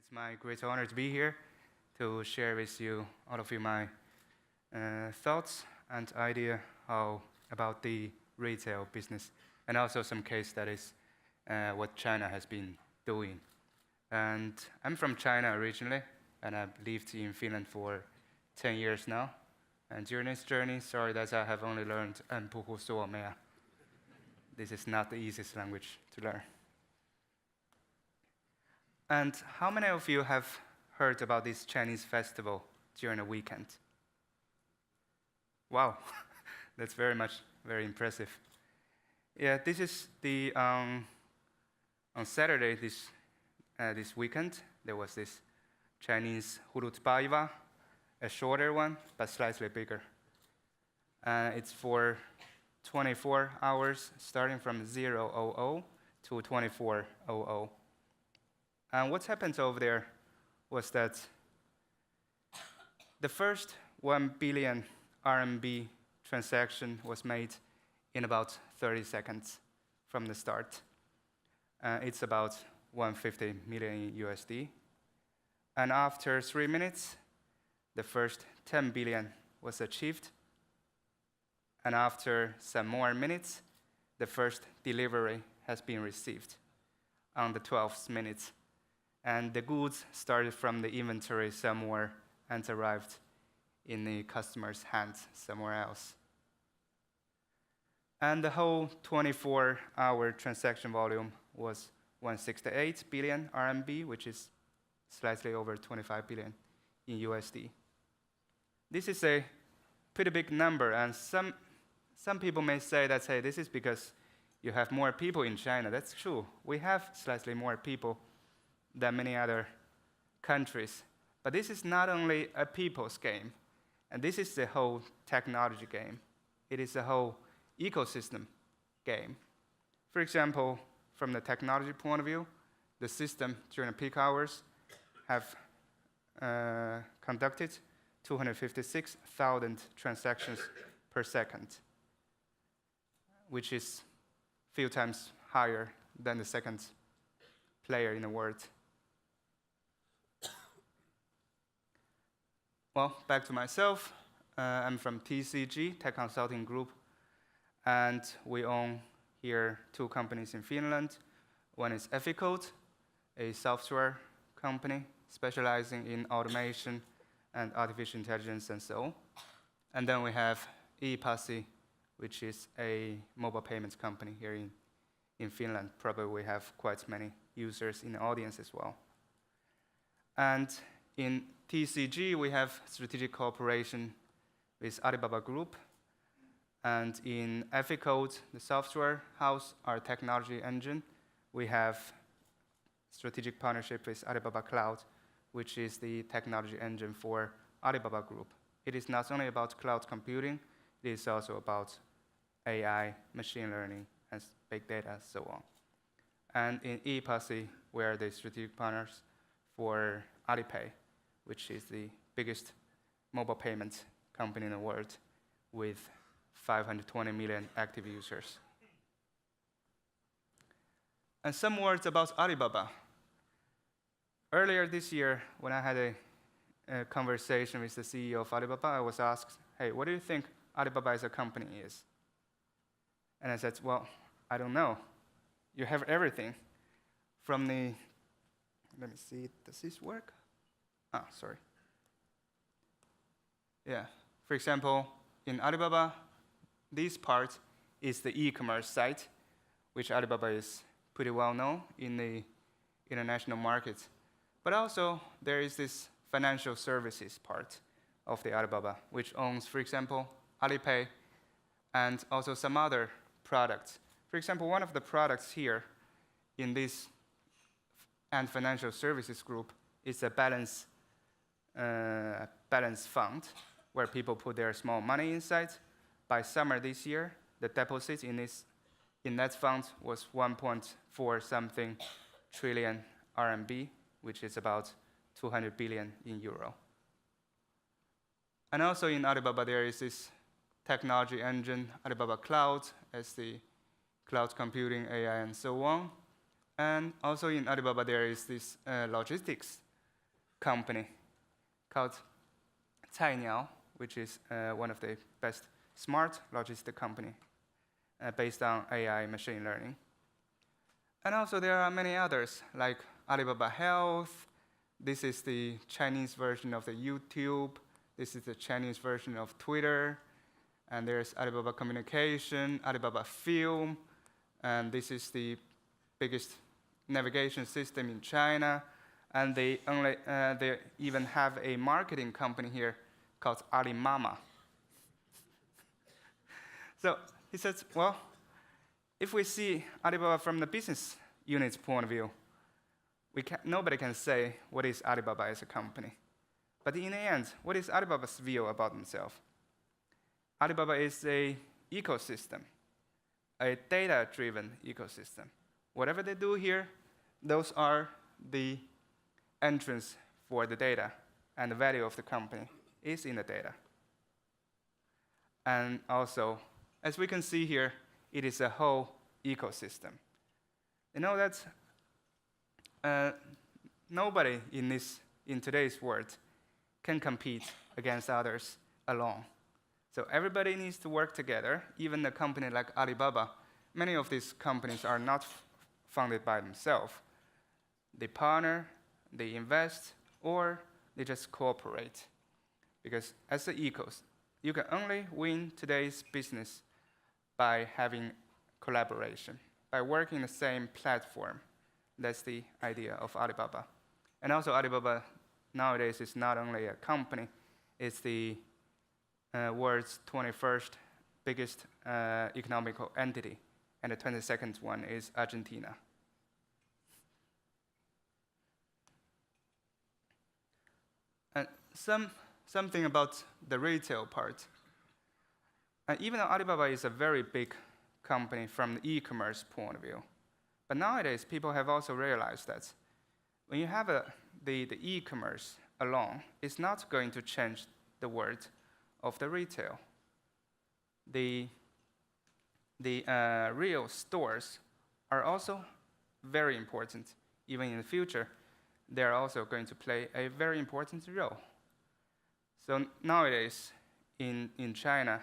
It's my great honor to be here to share with you, all of you, my thoughts and idea about the retail business, and also some case studies, what China has been doing. And I'm from China originally, and I've lived in Finland for 10 years now. And during this journey, sorry that I have only learned 'En puhu suomea. This is not the easiest language to learn. And how many of you have heard about this Chinese festival during the weekend? Wow, that's very impressive. Yeah, this is the, on Saturday this weekend, there was this Chinese Hurutpaiva, a shorter one, but slightly bigger. It's for 24 hours, starting from 0:00 to 24:00. And what happened over there was that the first 1 billion RMB transaction was made in about 30 seconds from the start. It's about 150 million USD. And after 3 minutes, the first 10 billion was achieved. And after some more minutes, the first delivery has been received on the 12th minute. And the goods started from the inventory somewhere and arrived in the customer's hands somewhere else. And the whole 24-hour transaction volume was 168 billion RMB, which is slightly over 25 billion in USD. This is a pretty big number, and some people may say that, hey, this is because you have more people in China. That's true. We have slightly more people than many other countries. But this is not only a people's game, and this is the whole technology game. It is a whole ecosystem game. For example, from the technology point of view, the system during the peak hours have conducted 256,000 transactions per second, which is a few times higher than the second player in the world. Well, back to myself. I'm from TCG, Tech Consulting Group, and we own here 2 companies in Finland. One is Efficode, a software company specializing in automation and artificial intelligence and so on. And then we have ePassi, which is a mobile payments company here in Finland. Probably we have quite many users in the audience as well. And in TCG, we have strategic cooperation with Alibaba Group. And in Efficode, the software house, our technology engine, we have strategic partnership with Alibaba Cloud, which is the technology engine for Alibaba Group. It is not only about cloud computing, it is also about AI, machine learning, and big data, and so on. And in ePassi, we are the strategic partners for Alipay, which is the biggest mobile payment company in the world with 520 million active users. And some words about Alibaba. Earlier this year, when I had a conversation with the CEO of Alibaba, I was asked, hey, what do you think Alibaba as a company is? And I said, well, I don't know. You have everything from the, let me see, does this work? Sorry. Yeah, for example, in Alibaba, this part is the e-commerce site, which Alibaba is pretty well known in the international markets. But also, there is this financial services part of the Alibaba, which owns, for example, Alipay, and also some other products. For example, one of the products here in this and financial services group is a balance fund, where people put their small money inside. By summer this year, the deposit in that fund was 1.4 something trillion RMB, which is about 200 billion in euro. And also in Alibaba, there is this technology engine, Alibaba Cloud, as the cloud computing, AI, and so on. And also in Alibaba, there is this logistics company called Cainiao, which is one of the best smart logistic company based on AI machine learning. And also there are many others, like Alibaba Health. This is the Chinese version of the YouTube. This is the Chinese version of Twitter. And there's Alibaba Communication, Alibaba Film, and this is the biggest navigation system in China. And they even have a marketing company here called Alimama. So he says, well, if we see Alibaba from the business unit's point of view, nobody can say what is Alibaba as a company. But in the end, what is Alibaba's view about themselves? Alibaba is an ecosystem, a data-driven ecosystem. Whatever they do here, those are the entrance for the data, and the value of the company is in the data. And also, as we can see here, it is a whole ecosystem. You know that nobody in today's world can compete against others alone. So everybody needs to work together. Even a company like Alibaba, many of these companies are not founded by themselves. They partner, they invest, or they just cooperate. Because as an ecosystem, you can only win today's business by having collaboration, by working the same platform. That's the idea of Alibaba. And also Alibaba nowadays is not only a company, it's the world's 21st biggest economical entity, and the 22nd one is Argentina. And something about the retail part. Even though Alibaba is a very big company from the e-commerce point of view, but nowadays people have also realized that when you have the e-commerce alone, it's not going to change the world of the retail. The real stores are also very important. Even in the future, they're also going to play a very important role. So nowadays, in China,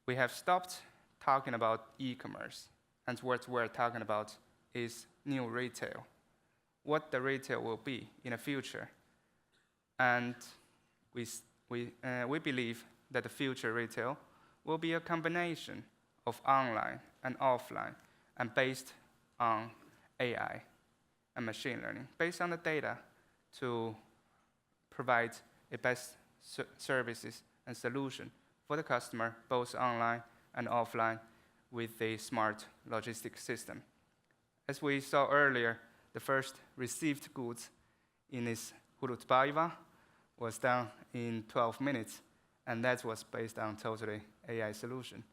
we have stopped talking about e-commerce, and what we're talking about is new retail, what the retail will be in the future. And we believe that the future retail will be a combination of online and offline, and based on AI and machine learning, based on the data to provide the best services and solution for the customer, both online and offline, with a smart logistics system. As we saw earlier, the first received goods in this Hurut Baiva was done in 12 minutes, and that was based on totally AI solution.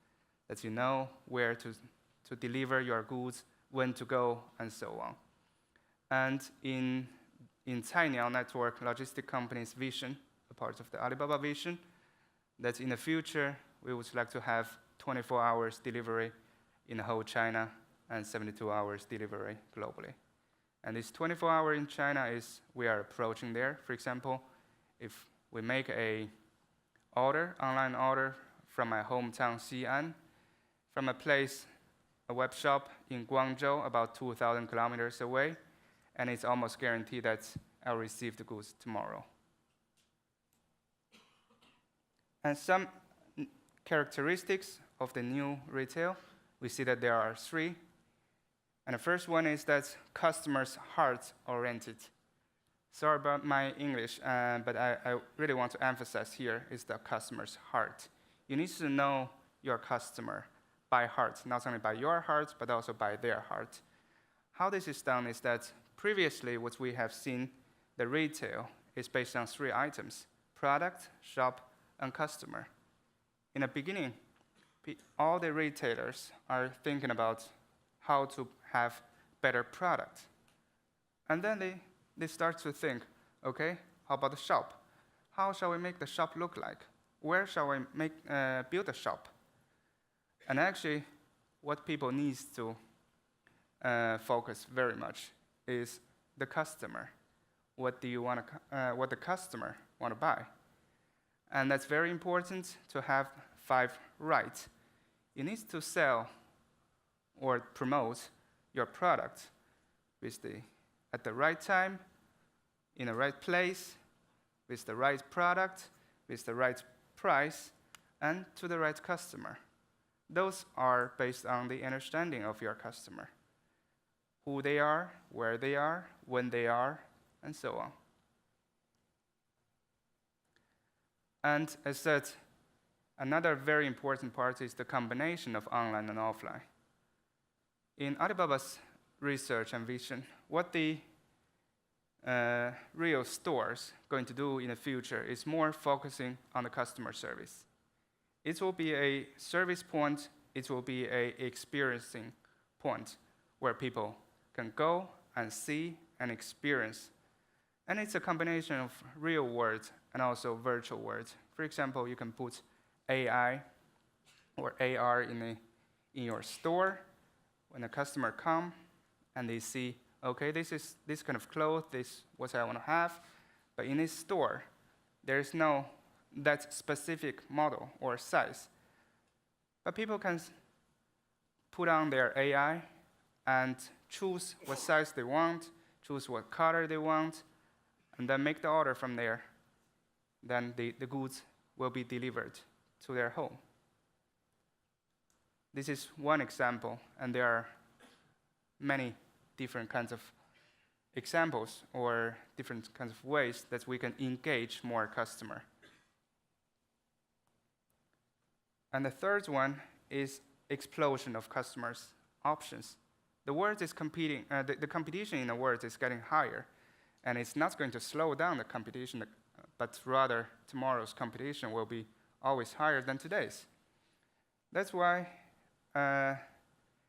That you know where to deliver your goods, when to go, and so on. And in Cainiao Network Logistic Company's vision, a part of the Alibaba vision, that in the future, we would like to have 24 hours delivery in the whole China and 72 hours delivery globally. And this 24 hour in China is, we are approaching there. For example, if we make a online order from my hometown Xi'an, from a web shop in Guangzhou, about 2,000 kilometers away, and it's almost guaranteed that I'll receive the goods tomorrow. And some characteristics of the new retail, we see that there are 3. And the first one is that customers' heart-oriented. Sorry about my English, but I really want to emphasize here is the customer's heart. You need to know your customer by heart, not only by your heart, but also by their heart. How this is done is that previously what we have seen, the retail is based on 3 items: product, shop, and customer. In the beginning, all the retailers are thinking about how to have better product. And then they start to think, okay, how about the shop? How shall we make the shop look like? Where shall we build a shop? And actually, what people need to focus very much is the customer. what the customer want to buy. And that's very important to have 5 rights. You need to sell or promote your product at the right time, in the right place, with the right product, with the right price, and to the right customer. Those are based on the understanding of your customer, who they are, where they are, when they are, and so on. And as said, another very important part is the combination of online and offline. In Alibaba's research and vision, what the real stores going to do in the future is more focusing on the customer service. It will be a service point, it will be an experiencing point where people can go and see and experience. And it's a combination of real world and also virtual world. For example, you can put AI or AR in your store. When a customer come and they see, okay, this is this kind of clothes, this is what I want to have. But in this store, there is no that specific model or size. But people can put on their AI and choose what size they want, choose what color they want, and then make the order from there. Then the goods will be delivered to their home. This is one example, and there are many different kinds of examples or different kinds of ways that we can engage more customer. And the third one is explosion of customers' options. The world is competing, the competition in the world is getting higher, and it's not going to slow down the competition, but rather tomorrow's competition will be always higher than today's. That's why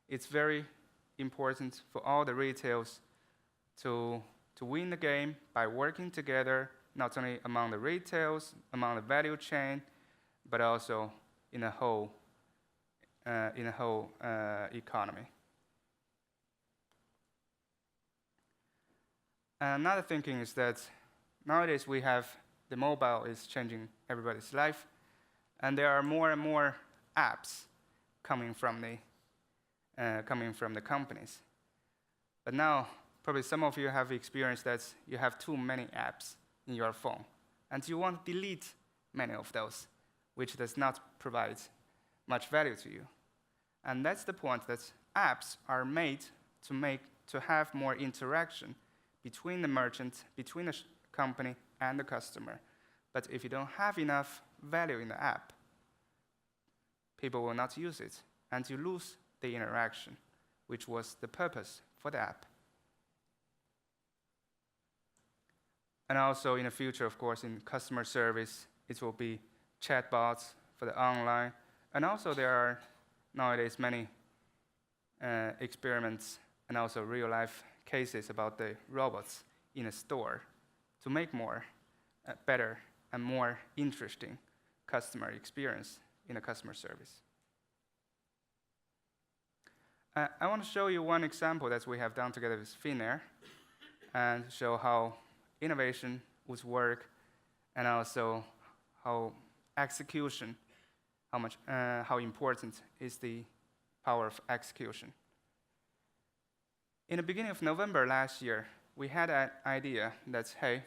it's very important for all the retailers to win the game by working together, not only among the retailers, among the value chain, but also in a whole economy. Another thinking is that nowadays we have the mobile is changing everybody's life, and there are more and more apps coming from the companies. But now, probably some of you have experienced that you have too many apps in your phone, and you want to delete many of those, which does not provide much value to you. And that's the point, that apps are made to have more interaction between the merchant, between the company and the customer. But if you don't have enough value in the app, people will not use it, and you lose the interaction, which was the purpose for the app. And also in the future, of course, in customer service, it will be chatbots for the online. And also there are nowadays many experiments and also real-life cases about the robots in a store to make more better and more interesting customer experience in a customer service. I want to show you one example that we have done together with Finnair and show how innovation would work, and also how execution, how important is the power of execution. In the beginning of November last year, we had an idea that, hey,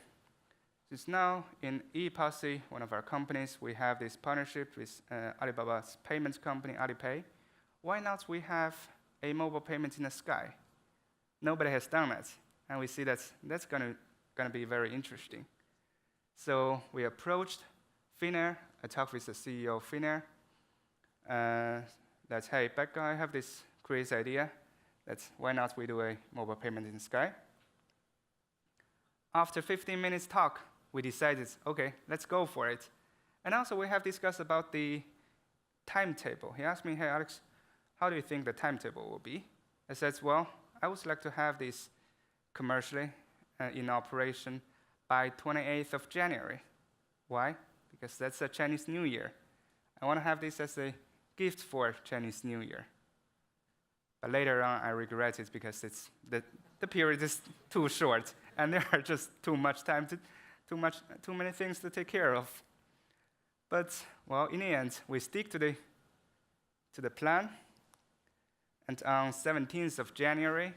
since now in ePosse, one of our companies, we have this partnership with Alibaba's payments company, Alipay. Why not we have a mobile payment in the sky? Nobody has done that, and we see that's going to be very interesting. So we approached Finnair. I talked with the CEO of Finnair. That, hey, Becca, I have this crazy idea. That's why not we do a mobile payment in the sky? After 15 minutes talk, we decided, okay, let's go for it. And also we have discussed about the timetable. He asked me, hey, Alex, how do you think the timetable will be? I said, well, I would like to have this commercially in operation by 28th of January. Why? Because that's a Chinese New Year. I want to have this as a gift for Chinese New Year. But later on, I regret it because the period is too short, and there are just too many things to take care of. But well, in the end, we stick to the plan. And on 17th of January,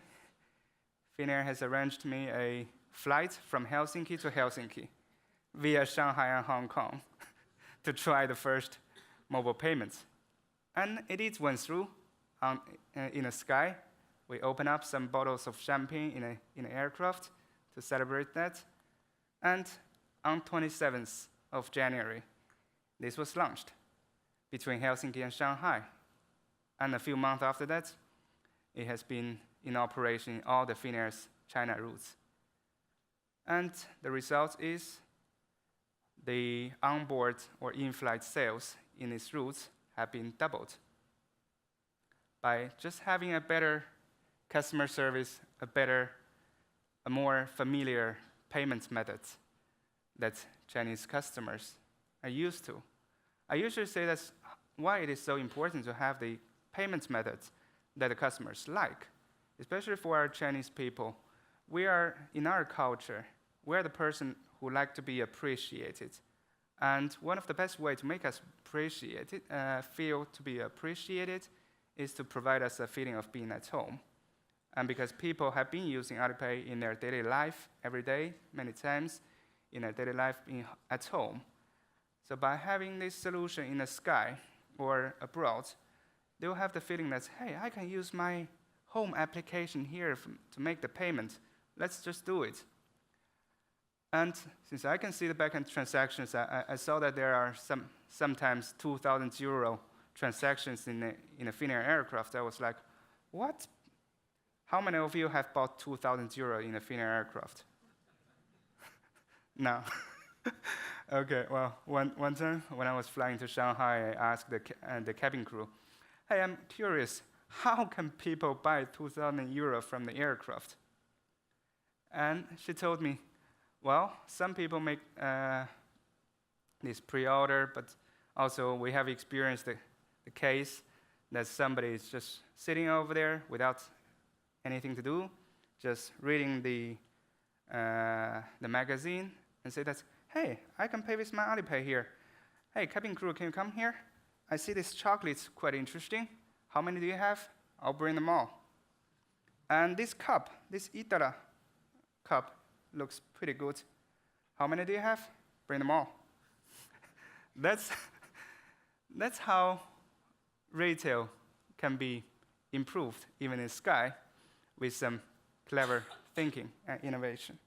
Finnair has arranged me a flight from Helsinki to Helsinki via Shanghai and Hong Kong to try the first mobile payments. And it went through in the sky. We opened up some bottles of champagne in an aircraft to celebrate that. And on 27th of January, this was launched between Helsinki and Shanghai. And a few months after that, it has been in operation in all the Finnair's China routes. And the result is the onboard or in-flight sales in these routes have been doubled. By just having a better customer service, a more familiar payment methods that Chinese customers are used to. I usually say that's why it is so important to have the payment methods that the customers like, especially for our Chinese people. We are, in our culture, we're the person who like to be appreciated. And one of the best ways to make us feel to be appreciated is to provide us a feeling of being at home. And because people have been using Alipay in their daily life every day, many times, in their daily life at home. So by having this solution in the sky or abroad, they'll have the feeling that, hey, I can use my home application here to make the payment. Let's just do it. And since I can see the backend transactions, I saw that there are sometimes 2,000 euro transactions in a Finnair aircraft. I was like, what? How many of you have bought 2,000 euro in a Finnair aircraft? No. Okay, well, one time when I was flying to Shanghai, I asked the cabin crew, hey, I'm curious, how can people buy 2,000 euro from the aircraft? And she told me, well, some people make this pre-order, but also we have experienced the case that somebody is just sitting over there without anything to do, just reading the magazine, and say that, hey, I can pay with my Alipay here. Hey, cabin crew, can you come here? I see this chocolate's quite interesting. How many do you have? I'll bring them all. And this cup, this Itara cup, looks pretty good. How many do you have? Bring them all. That's how retail can be improved, even in Sky, with some clever thinking and innovation.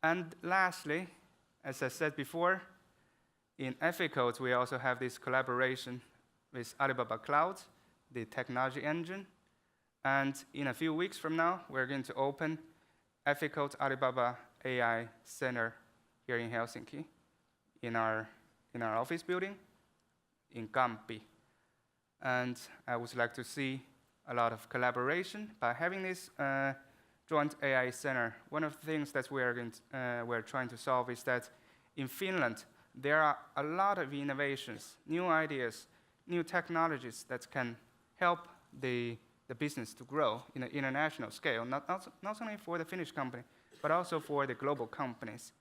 And lastly, as I said before, in Efficode, we also have this collaboration with Alibaba Cloud, the technology engine. And in a few weeks from now, we're going to open Efficode Alibaba AI Center here in Helsinki, in our office building in Kamppi. And I would like to see a lot of collaboration by having this joint AI center. One of the things that we're trying to solve is that in Finland, there are a lot of innovations, new ideas, new technologies that can help the business to grow in an international scale, not only for the Finnish company, but also for the global companies.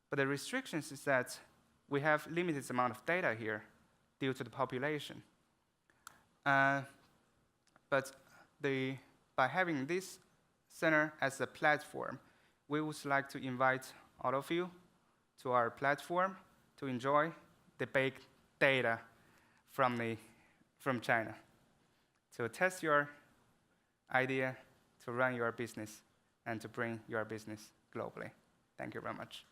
But the restrictions is that we have limited amount of data here due to the population. But by having this center as a platform, we would like to invite all of you to our platform to enjoy the big data from China, to test your idea, to run your business, and to bring your business globally. Thank you very much.